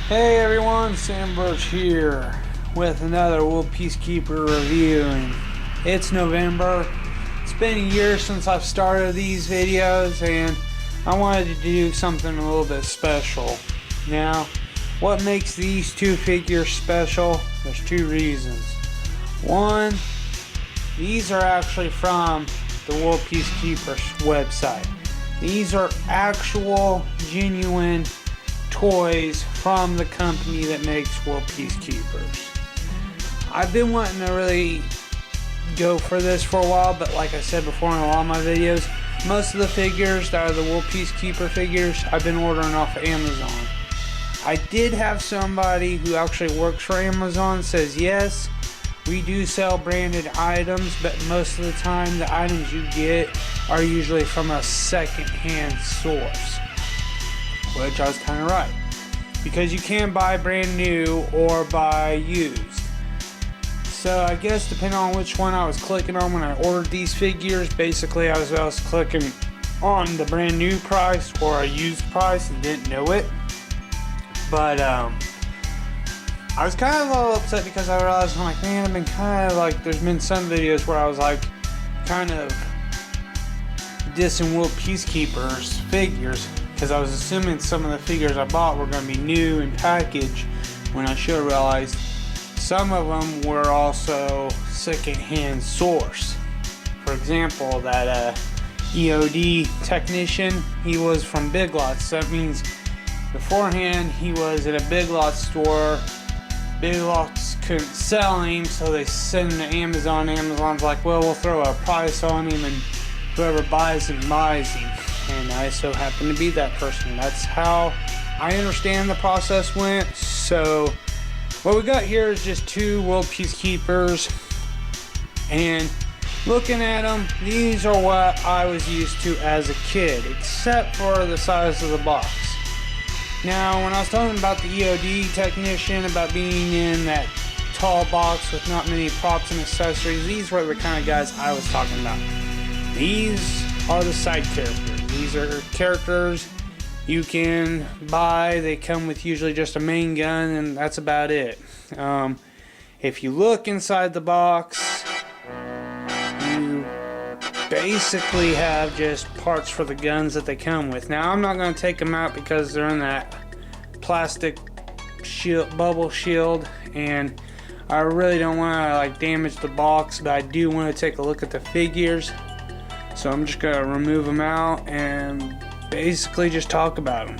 Hey everyone, Sam Burge here with another World Peacekeeper review, and it's November. It's been a year since I've started these videos, and I wanted to do something a little bit special. Now, what makes these two figures special? There's two reasons. One, these are actually from the World Peacekeepers website. These are actual, genuine toys from the company that makes World Peacekeepers. I've been wanting to really go for this for a while, but like I said before in a lot of my videos, most of the figures that are the World Peacekeeper figures I've been ordering off of Amazon. I did have somebody who actually works for Amazon says yes, we do sell branded items, but most of the time the items you get are usually from a second-hand source. Which I was kind of right, because you can buy brand new or buy used. So I guess depending on which one I was clicking on when I ordered these figures, basically I was clicking on the brand new price or a used price and didn't know it. But I was kind of a little upset because I realized, I'm like, man, I've been kind of like, there's been some videos where I was like kind of dissing World Peacekeepers figures, because I was assuming some of the figures I bought were going to be new and packaged, when I should have realized some of them were also second-hand source. For example, that EOD technician, he was from Big Lots. That means beforehand he was at a Big Lots store. Big Lots couldn't sell him, so they send him to Amazon. Amazon's like, well, we'll throw a price on him, and whoever buys him buys him. And I so happen to be that person. That's how I understand the process went. So what we got here is just two World Peacekeepers, and looking at them, these are what I was used to as a kid, except for the size of the box. Now, when I was talking about the EOD technician, about being in that tall box with not many props and accessories, these were the kind of guys I was talking about. These are the side characters. These are characters you can buy. They come with usually just a main gun, and that's about it. If you look inside the box, you basically have just parts for the guns that they come with. Now, I'm not going to take them out because they're in that plastic shield, bubble shield, and I really don't want to like damage the box, but I do want to take a look at the figures. So I'm just going to remove them out and basically just talk about them.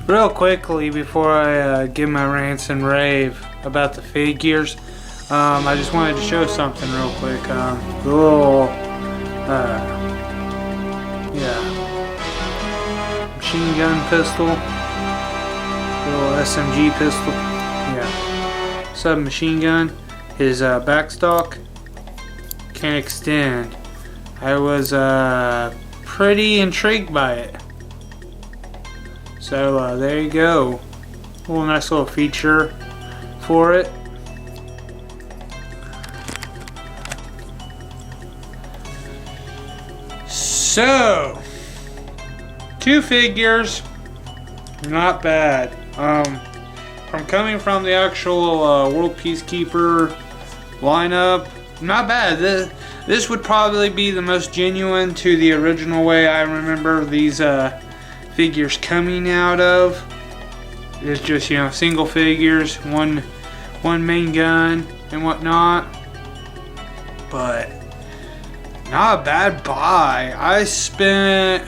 Real quickly, before I give my rants and rave about the figures, I just wanted to show something real quick. The little, machine gun pistol, little SMG pistol, submachine gun. His backstock can extend. I was pretty intrigued by it. So there you go. A little nice little feature for it. So, two figures, not bad. From coming from the actual World Peacekeeper lineup, not bad. This would probably be the most genuine to the original way I remember these figures coming out of. It's just, you know, single figures, one main gun and whatnot. But not a bad buy. I spent,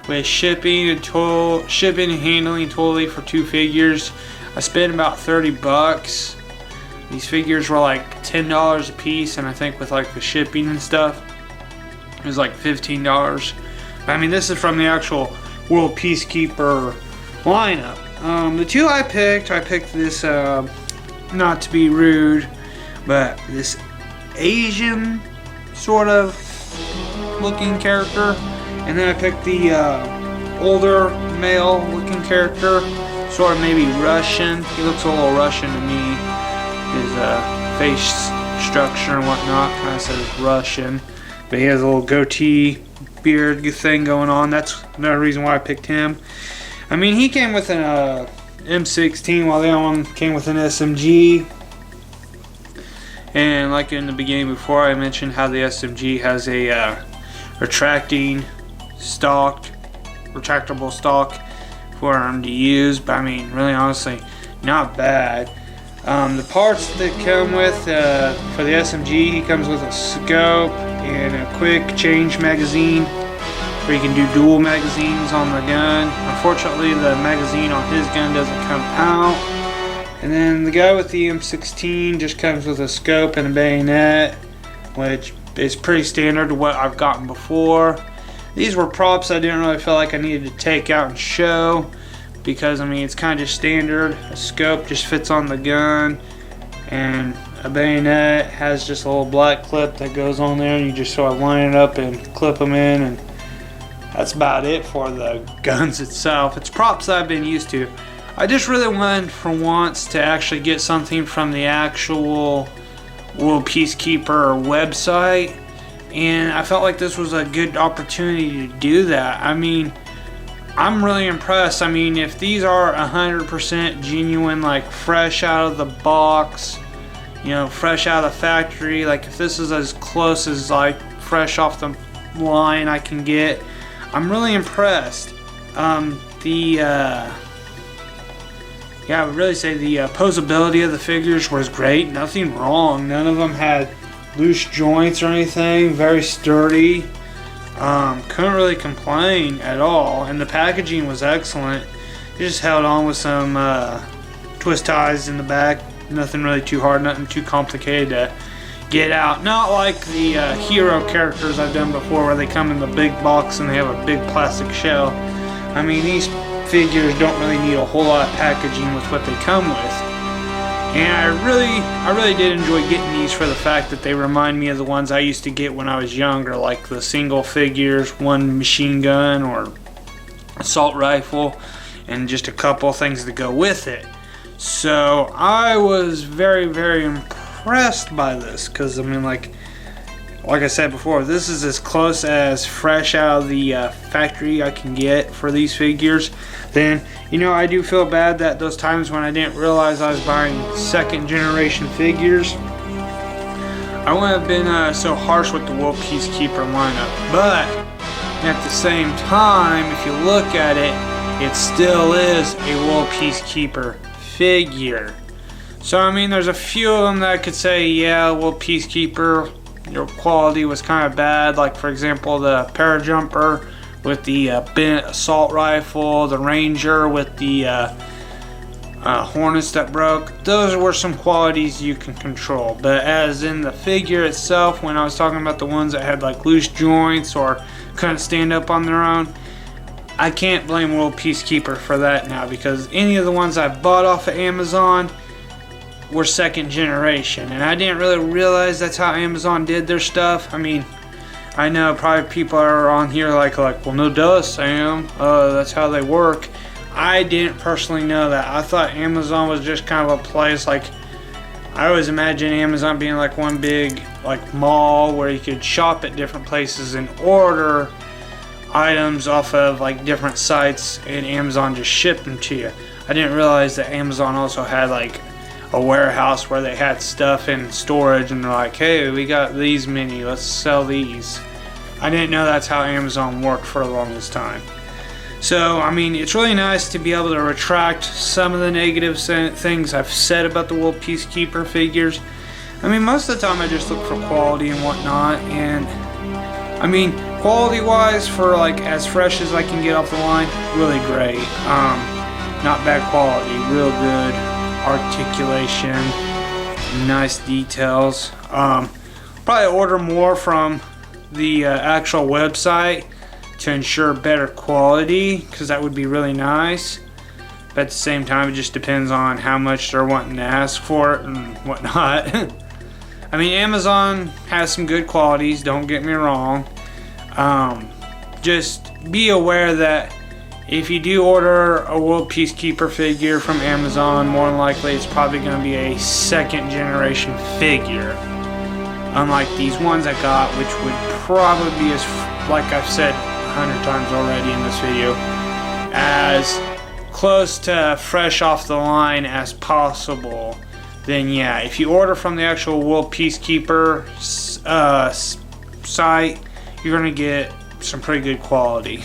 with shipping and handling totally, for two figures, I spent about 30 bucks. These figures were like $10 a piece, and I think with like the shipping and stuff, it was like $15. I mean, this is from the actual World Peacekeeper lineup. The two I picked this, not to be rude, but this Asian sort of looking character, and then I picked the older male looking character, sort of maybe Russian. He looks a little Russian to me. His face structure and whatnot kind of says Russian, but he has a little goatee beard thing going on. That's another reason why I picked him. I mean, he came with an M16 while the other one came with an SMG. And like in the beginning before, I mentioned how the SMG has a retractable stock for him to use. But I mean, really honestly, not bad. The parts that come with for the SMG, he comes with a scope and a quick change magazine where you can do dual magazines on the gun. Unfortunately, the magazine on his gun doesn't come out. And then the guy with the M16 just comes with a scope and a bayonet, which is pretty standard to what I've gotten before. These were props I didn't really feel like I needed to take out and show, because I mean, it's kind of just standard. A scope just fits on the gun, and a bayonet has just a little black clip that goes on there, and you just sort of line it up and clip them in, and that's about it for the guns itself. It's props that I've been used to. I just really wanted for once to actually get something from the actual World Peacekeeper website, and I felt like this was a good opportunity to do that. I mean, I'm really impressed. I mean, if these are 100% genuine, like fresh out of the box, you know, fresh out of the factory, like if this is as close as like fresh off the line I can get, I'm really impressed. Yeah, I would really say the posability of the figures was great. Nothing wrong. None of them had loose joints or anything. Very sturdy. Couldn't really complain at all. And the packaging was excellent. It just held on with some twist ties in the back. Nothing really too hard, nothing too complicated to get out. Not like the hero characters I've done before where they come in the big box and they have a big plastic shell. I mean, these figures don't really need a whole lot of packaging with what they come with. And I really did enjoy getting these for the fact that they remind me of the ones I used to get when I was younger, like the single figures, one machine gun or assault rifle, and just a couple things to go with it. So I was very, very impressed by this, because I mean, like I said before, this is as close as fresh out of the factory I can get for these figures. Then, you know, I do feel bad that those times when I didn't realize I was buying second generation figures, I wouldn't have been so harsh with the World Peacekeeper lineup. But at the same time, if you look at it, it still is a World Peacekeeper figure. So I mean, there's a few of them that I could say, yeah, World Peacekeeper, your quality was kind of bad. Like for example, the Parajumper with the bent assault rifle, the Ranger with the Hornets that broke. Those were some qualities you can control. But as in the figure itself, when I was talking about the ones that had like loose joints or couldn't stand up on their own, I can't blame World Peacekeeper for that now, because any of the ones I bought off of Amazon were second generation, and I didn't really realize that's how Amazon did their stuff. I mean, I know probably people are on here like well, no duh, Sam, that's how they work. I didn't personally know that. I thought Amazon was just kind of a place, like I always imagine Amazon being like one big like mall where you could shop at different places and order items off of like different sites, and Amazon just shipped them to you. I didn't realize that Amazon also had like a warehouse where they had stuff in storage, and they're like, hey, we got these many, let's sell these. I didn't know that's how Amazon worked for the longest time. So I mean, it's really nice to be able to retract some of the negative things I've said about the World Peacekeeper figures. I mean, most of the time I just look for quality and whatnot, and I mean, quality wise, for like as fresh as I can get off the line, really great. Not bad quality, real good articulation, nice details. Probably order more from the actual website to ensure better quality, because that would be really nice. But at the same time, it just depends on how much they're wanting to ask for it and whatnot. I mean, Amazon has some good qualities, don't get me wrong. Just be aware that if you do order a World Peacekeeper figure from Amazon, more than likely it's probably going to be a second generation figure. Unlike these ones I got, which would probably be, as like I've said 100 times already in this video, as close to fresh off the line as possible, then yeah, if you order from the actual Wool Peacekeeper site, you're gonna get some pretty good quality.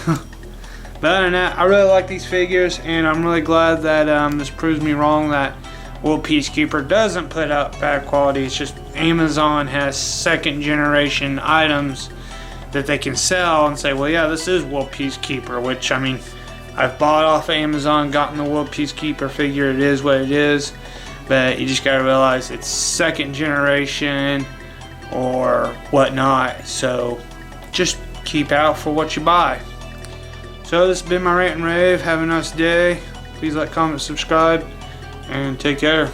But other than that, I really like these figures, and I'm really glad that this proves me wrong, that Wool Peacekeeper doesn't put out bad quality. It's just Amazon has second generation items that they can sell and say, well, yeah, this is Wool Peacekeeper, which, I mean, I've bought off Amazon, gotten the Wool Peacekeeper figure. It is what it is, but you just gotta realize it's second generation or whatnot, so just keep out for what you buy. So this has been my rant and rave. Have a nice day. Please like, comment, subscribe, and take care.